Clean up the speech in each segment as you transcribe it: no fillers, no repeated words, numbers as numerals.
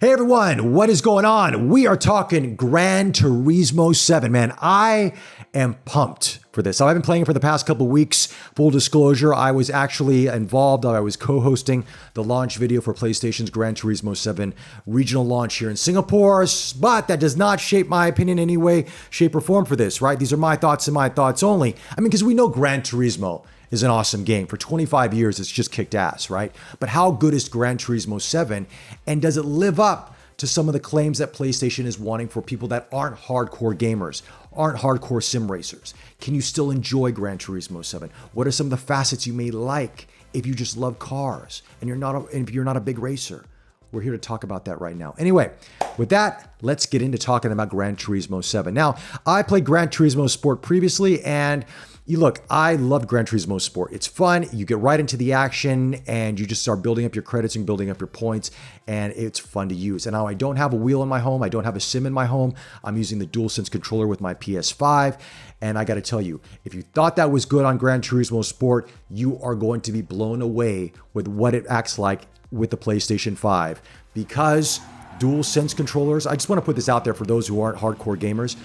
Hey everyone, what is going on? We are talking Gran Turismo 7. Man, I am pumped for this. So I've been playing for the past couple weeks. Full disclosure, I was actually involved. I was co-hosting the launch video for PlayStation's Gran Turismo 7 regional launch here in Singapore. But that does not shape my opinion in any way, shape, or form for this, right? These are my thoughts and my thoughts only. I mean, because we know Gran Turismo is an awesome game. For 25 years, it's just kicked ass, right? But how good is Gran Turismo 7? And does it live up to some of the claims that PlayStation is wanting for people that aren't hardcore gamers, aren't hardcore sim racers? Can you still enjoy Gran Turismo 7? What are some of the facets you may like if you just love cars and if you're not a big racer? We're here to talk about that right now. Anyway, with that, let's get into talking about Gran Turismo 7. Now, I played Gran Turismo Sport previously, and look, I love Gran Turismo Sport. It's fun. You get right into the action and you just start building up your credits and building up your points, and it's fun to use. And now I don't have a wheel in my home. I don't have a sim in my home. I'm using the DualSense controller with my PS5. And I got to tell you, if you thought that was good on Gran Turismo Sport, you are going to be blown away with what it acts like with the PlayStation 5. Because DualSense controllers, I just want to put this out there for those who aren't hardcore gamers,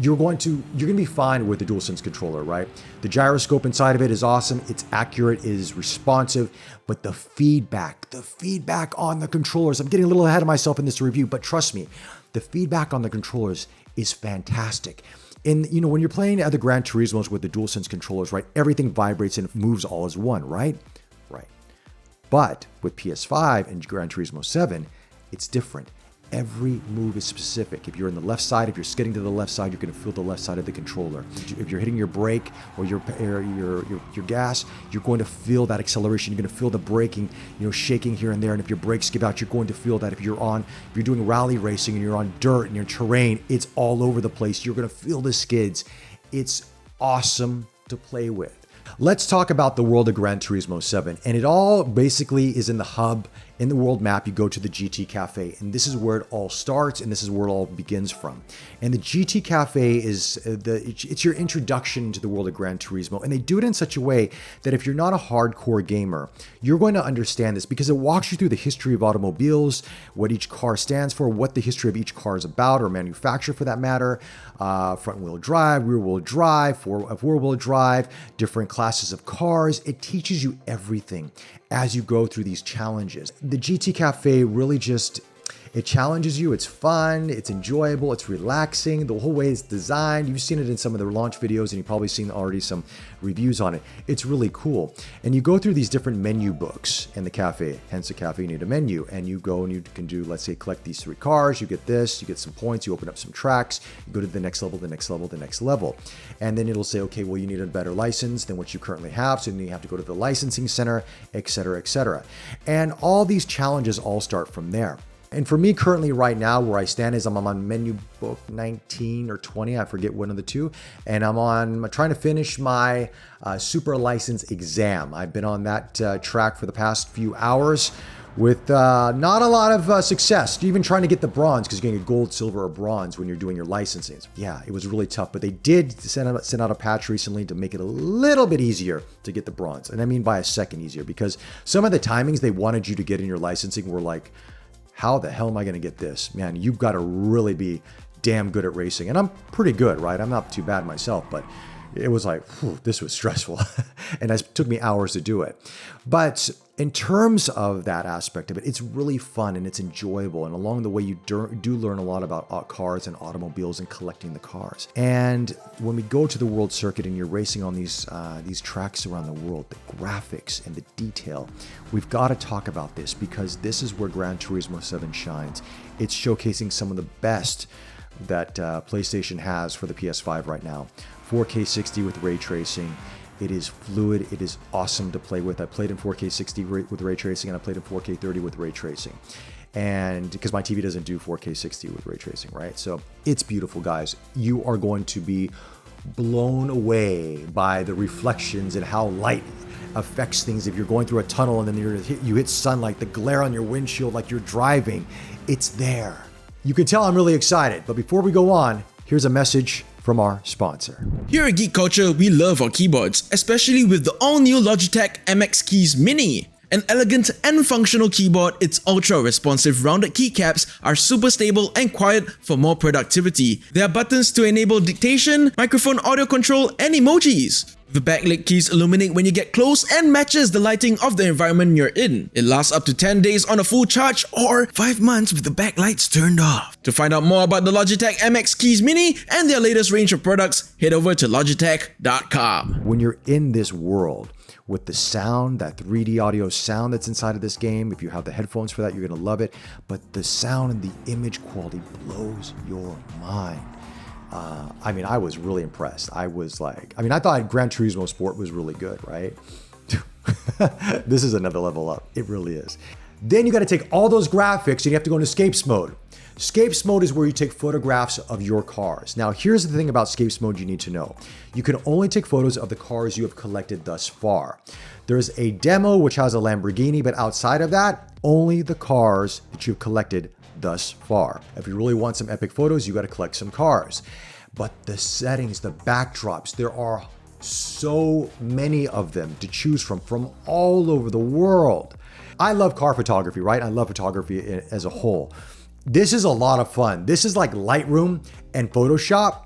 you're going to be fine with the DualSense controller, right? The gyroscope inside of it is awesome. It's accurate, it is responsive, but the feedback on the controllers, I'm getting a little ahead of myself in this review, but trust me, the feedback on the controllers is fantastic. And when you're playing other Gran Turismos with the DualSense controllers, right, everything vibrates and moves all as one, right? Right. But with PS5 and Gran Turismo 7, it's different. Every move is specific. If you're in the left side, if you're skidding to the left side, you're going to feel the left side of the controller. If you're hitting your brake or your gas, you're going to feel that acceleration. You're going to feel the braking, shaking here and there. And if your brakes give out, you're going to feel that. If you're doing rally racing and you're on dirt and you're terrain, it's all over the place. You're going to feel the skids. It's awesome to play with. Let's talk about the world of Gran Turismo 7. And it all basically is in the hub, in the world map. You go to the GT Cafe, and this is where it all starts, and this is where it all begins from. And the GT Cafe is it's your introduction to the world of Gran Turismo, and they do it in such a way that if you're not a hardcore gamer, you're going to understand this because it walks you through the history of automobiles, what each car stands for, what the history of each car is about, or manufacturer for that matter, front-wheel drive, rear-wheel drive, four-wheel drive, different classes of cars. It teaches you everything as you go through these challenges. The GT Cafe really it challenges you. It's fun, it's enjoyable, it's relaxing. The whole way it's designed, you've seen it in some of the launch videos and you've probably seen already some reviews on it. It's really cool. And you go through these different menu books in the cafe. Hence the cafe, you need a menu. And you go and you can do, let's say, collect these 3 cars, you get this, you get some points, you open up some tracks, you go to the next level, the next level, the next level. And then it'll say, okay, well, you need a better license than what you currently have. So then you have to go to the licensing center, et cetera, et cetera. And all these challenges all start from there. And for me currently right now, where I stand is I'm on menu book 19 or 20, I forget one of the two. And I'm trying to finish my super license exam. I've been on that track for the past few hours with not a lot of success. Even trying to get the bronze, because you're getting a gold, silver, or bronze when you're doing your licensing. Yeah, it was really tough, but they did send out a patch recently to make it a little bit easier to get the bronze. And I mean by a second easier, because some of the timings they wanted you to get in your licensing were like, how the hell am I going to get this? Man, you've got to really be damn good at racing. And I'm pretty good, right? I'm not too bad myself, but it was like, this was stressful. And it took me hours to do it. But in terms of that aspect of it, it's really fun and it's enjoyable. And along the way, you do learn a lot about cars and automobiles and collecting the cars. And when we go to the world circuit and you're racing on these tracks around the world, the graphics and the detail, we've got to talk about this because this is where Gran Turismo 7 shines. It's showcasing some of the best that PlayStation has for the PS5 right now. 4K 60 with ray tracing. It is fluid. It is awesome to play with. I played in 4K 60 with ray tracing, and I played in 4K 30 with ray tracing. And because my TV doesn't do 4K 60 with ray tracing, right? So it's beautiful, guys. You are going to be blown away by the reflections and how light affects things. If you're going through a tunnel and then you hit sunlight, the glare on your windshield like you're driving, it's there. You can tell I'm really excited. But before we go on, here's a message from our sponsor. Here at Geek Culture, we love our keyboards, especially with the all-new Logitech MX Keys Mini. An elegant and functional keyboard, its ultra-responsive rounded keycaps are super stable and quiet for more productivity. There are buttons to enable dictation, microphone audio control, and emojis. The backlit keys illuminate when you get close and matches the lighting of the environment you're in. It lasts up to 10 days on a full charge or 5 months with the backlights turned off. To find out more about the Logitech MX Keys Mini and their latest range of products, head over to logitech.com. When you're in this world with the sound, that 3D audio sound that's inside of this game, if you have the headphones for that, you're gonna love it. But the sound and the image quality blows your mind. I mean, I was really impressed. I thought Gran Turismo Sport was really good, right? This is another level up. It really is. Then you got to take all those graphics and you have to go into Scapes mode. Scapes mode is where you take photographs of your cars. Now, here's the thing about Scapes mode you need to know. You can only take photos of the cars you have collected thus far. There's a demo which has a Lamborghini, but outside of that, only the cars that you've collected thus far. If you really want some epic photos, you got to collect some cars. But the settings, the backdrops, there are so many of them to choose from all over the world. I love car photography, right? I love photography as a whole. This is a lot of fun. This is like Lightroom and Photoshop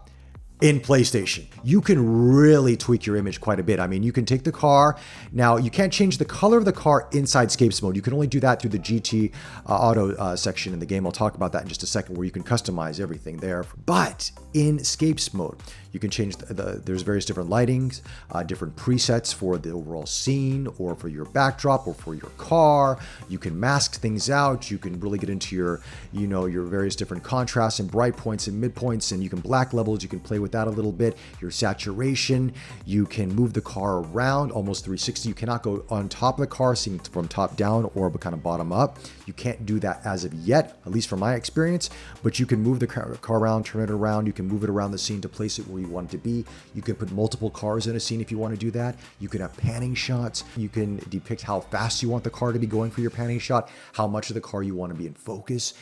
in PlayStation. You can really tweak your image quite a bit. I mean, you can take the car. Now, you can't change the color of the car inside Scapes mode. You can only do that through the GT Auto section in the game. I'll talk about that in just a second, where you can customize everything there. But in Scapes mode, you can change there's various different lightings, different presets for the overall scene, or for your backdrop, or for your car. You can mask things out. You can really get into your various different contrasts and bright points and midpoints, and you can black levels. You can play with that a little bit. Your saturation. You can move the car around almost 360. You cannot go on top of the car, seeing from top down or kind of bottom up. You can't do that as of yet, at least from my experience. But you can move the car around, turn it around. You can move it around the scene to place it where you want it to be. You can put multiple cars in a scene if you want to do that. You can have panning shots. You can depict how fast you want the car to be going for your panning shot, how much of the car you want to be in focus.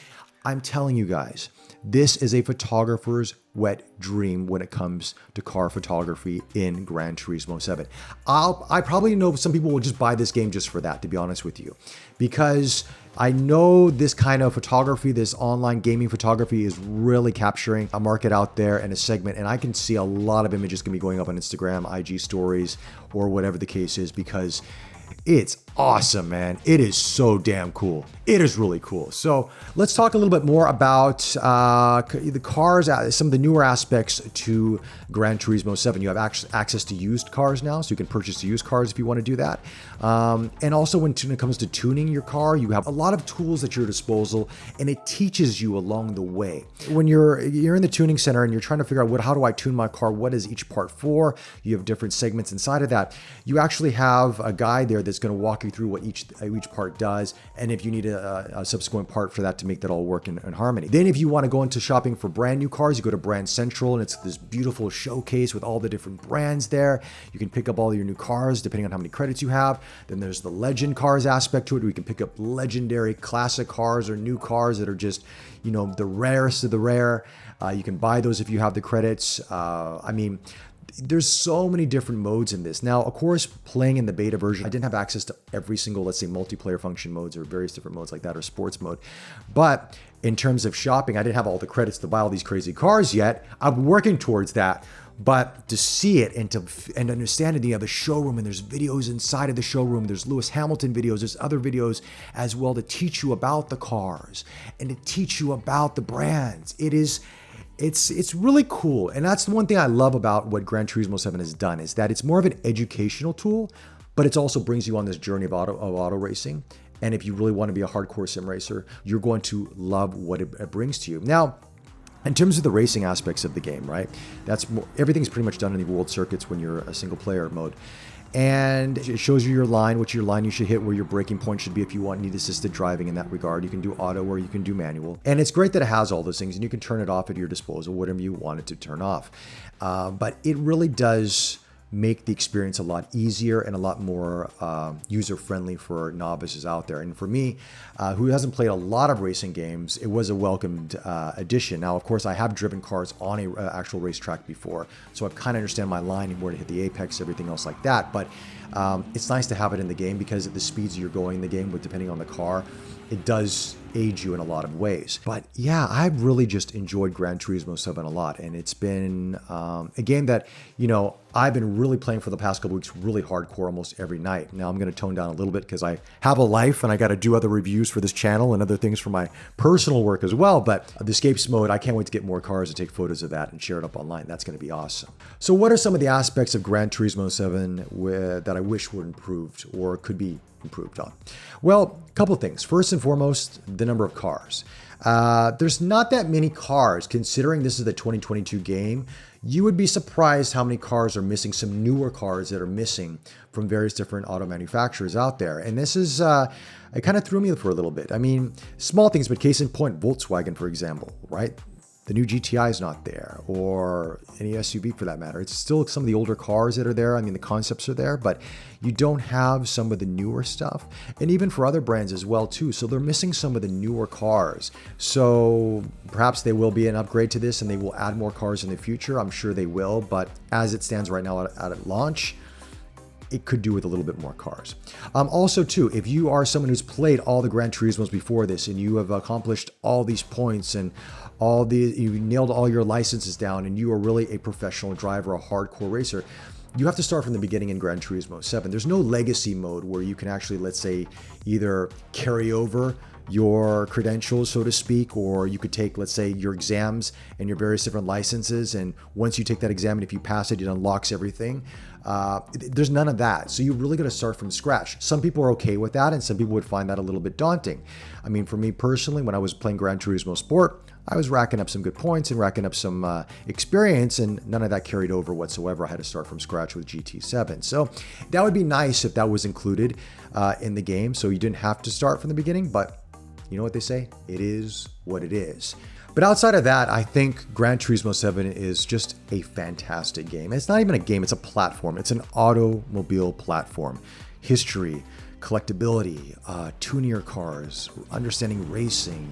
I'm telling you guys, this is a photographer's wet dream when it comes to car photography in Gran Turismo 7. I probably know some people will just buy this game just for that, to be honest with you, because I know this kind of photography, this online gaming photography, is really capturing a market out there and a segment. And I can see a lot of images going to be going up on Instagram, IG stories, or whatever the case is, because it's awesome, man. It is so damn cool. It is really cool. So let's talk a little bit more about the cars, some of the newer aspects to Gran Turismo 7. You have access to used cars now, so you can purchase used cars if you want to do that. And also when it comes to tuning your car, you have a lot of tools at your disposal, and it teaches you along the way. When you're in the tuning center and you're trying to figure out how do I tune my car? What is each part for? You have different segments inside of that. You actually have a guide there that's going to walk you through what each part does, and if you need a subsequent part for that to make that all work in harmony. Then if you want to go into shopping for brand new cars, you go to Brand Central, and it's this beautiful showcase with all the different brands there. You can pick up all your new cars depending on how many credits you have. Then there's the legend cars aspect to it, where you can pick up legendary classic cars or new cars that are just, the rarest of the rare. You can buy those if you have the credits. There's so many different modes in this. Now, of course, playing in the beta version, I didn't have access to every single, let's say, multiplayer function modes or various different modes like that, or sports mode. But in terms of shopping, I didn't have all the credits to buy all these crazy cars yet. I'm working towards that. But to see it and understand it, you have a showroom, and there's videos inside of the showroom. There's Lewis Hamilton videos. There's other videos as well to teach you about the cars and to teach you about the brands. It's really cool. And that's the one thing I love about what Gran Turismo 7 has done, is that it's more of an educational tool, but it also brings you on this journey of auto racing. And if you really want to be a hardcore sim racer, you're going to love what it brings to you. Now, in terms of the racing aspects of the game, right? Everything's pretty much done in the world circuits when you're a single player mode. And it shows you which line you should hit, where your braking point should be if you need assisted driving in that regard. You can do auto or you can do manual. And it's great that it has all those things, and you can turn it off at your disposal, whatever you want it to turn off. But it really does make the experience a lot easier and a lot more user-friendly for novices out there. And for me, who hasn't played a lot of racing games, it was a welcomed addition. Now, of course, I have driven cars on a actual racetrack before, so I kind of understand my line and where to hit the apex, everything else like that. But it's nice to have it in the game because at the speeds you're going in the game, depending on the car, it does aid you in a lot of ways. But yeah, I've really just enjoyed Gran Turismo 7 a lot. And it's been a game that, I've been really playing for the past couple weeks, really hardcore almost every night. Now I'm going to tone down a little bit because I have a life and I got to do other reviews for this channel and other things for my personal work as well. But the escapes mode, I can't wait to get more cars and take photos of that and share it up online. That's going to be awesome. So what are some of the aspects of Gran Turismo 7 that I wish were improved or could be improved on? Well, a couple of things. First and foremost, the number of cars. There's not that many cars. Considering this is the 2022 game, you would be surprised how many cars are missing, some newer cars that are missing from various different auto manufacturers out there. And this is, it kind of threw me for a little bit. I mean, small things, but case in point, Volkswagen, for example, right? The new GTI is not there, or any SUV for that matter. It's still some of the older cars that are there. I mean, the concepts are there, but you don't have some of the newer stuff. And even for other brands as well, too. So they're missing some of the newer cars. So perhaps they will be an upgrade to this and they will add more cars in the future. I'm sure they will. But as it stands right now at launch, it could do with a little bit more cars. Also, too, if you are someone who's played all the Gran Turismos before this and you have accomplished all these points and you nailed all your licenses down and you are really a professional driver, a hardcore racer, you have to start from the beginning in Gran Turismo 7. There's no legacy mode where you can actually, let's say, either carry over your credentials, so to speak, or you could take, let's say, your exams and your various different licenses. And once you take that exam, and if you pass it, it unlocks everything. There's none of that. So you really got to start from scratch. Some people are okay with that, and some people would find that a little bit daunting. I mean, for me personally, when I was playing Gran Turismo Sport, I was racking up some good points and racking up some experience, and none of that carried over whatsoever. I had to start from scratch with GT7. So that would be nice if that was included in the game, so you didn't have to start from the beginning, but you know what they say? It is what it is. But outside of that, I think Gran Turismo 7 is just a fantastic game. It's not even a game, it's a platform. It's an automobile platform. History, collectability, tuning your cars, understanding racing,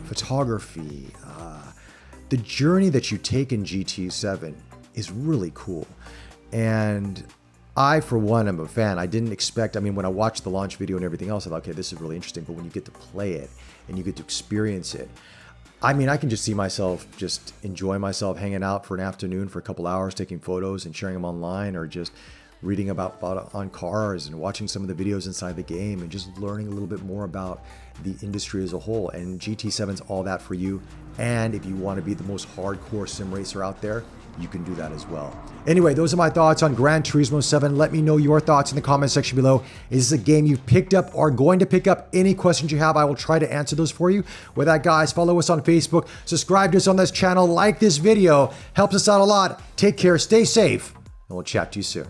photography. The journey that you take in GT7 is really cool. And I, for one, am a fan. I didn't expect, when I watched the launch video and everything else, I thought, okay, this is really interesting. But when you get to play it and you get to experience it, I can just see myself just enjoying myself, hanging out for an afternoon for a couple hours, taking photos and sharing them online, or just reading about on cars and watching some of the videos inside the game and just learning a little bit more about the industry as a whole. And GT7's all that for you. And if you want to be the most hardcore sim racer out there, you can do that as well. Anyway, those are my thoughts on Gran Turismo 7. Let me know your thoughts in the comment section below. Is this a game you've picked up or going to pick up? Any questions you have, I will try to answer those for you. With that, guys, follow us on Facebook, subscribe to us on this channel, like this video, helps us out a lot. Take care, stay safe, and we'll chat to you soon.